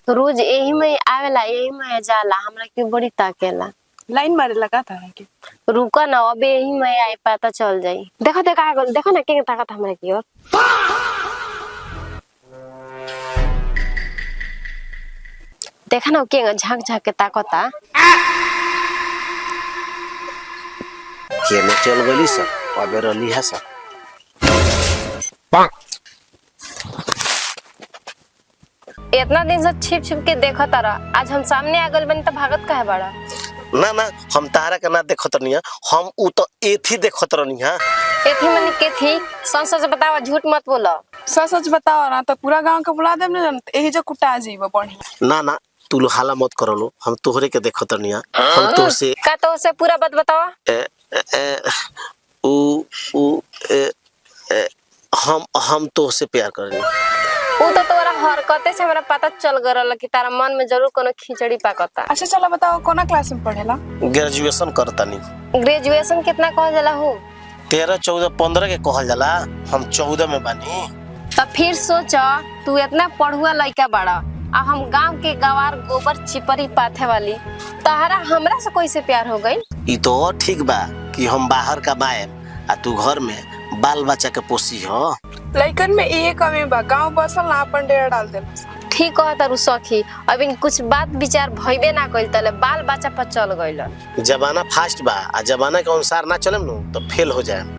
रोज यही में आवेला यही में जाला, हमरा के बड़ी ताकेला। लाइन मारे लगा था कि रुका ना, अब यही में आई पता चल जाई। देखो देखो ना के ताकत हमरा की ओर। देखा ना के झांक झांक के ताकता। केने चल गली सब अबे रली है सब। इतना दिन से छिप छिप के देखा तारा, आज हम सामने आ गल बनी तो भागत काहे बड़ा? ना ना हम तारा के ना देखत रहनिया, हम उ तो एथी देखत रहनिया। एथी मनी के थी, सच सच बतावा, झूठ मत बोला। सच सच बताओ ना तो पूरा गांव के बुला देब ना, यही जो कुटा जीव बढ़िया। ना ना तू हाला मत करलो, हम तोहरे के देखत रहनिया। हम तो से का तो से पूरा बात बतावा। हम तो से प्यार करनी। वो तो तोरा हरकते से हमरा पता चल गरल कि तारा मन में जरूर कोनो खिचड़ी पाकता। अच्छा चलो बताओ कोना क्लास में पढ़ेला? ग्रेजुएशन करतानी। ग्रेजुएशन कितना कहल जाला हो? 13 14 15 के कहल जाला, हम 14 में बानी। तो फिर सोच, तू इतना पढ़ुआ लड़का बड़ा आ हम गांव के गवार गोबर चिपरी पाथे वाली, तहरा हमरा से कैसे प्यार हो गई? ई तो ठीक बा कि हम बाहर कमाए आ तू घर में बाल बच्चा के पोसी हो। लइकन में ये कमी बा, गांव बसल ना अपन डेरा डाल देला। ठीक कह तारू सखी, अभी कुछ बात विचार भइबे ना कइल तले बाल बच्चा पर चल गइल। जमाना फास्ट बा आ जमाना के अनुसार ना चलेम नु तो फेल हो जाए।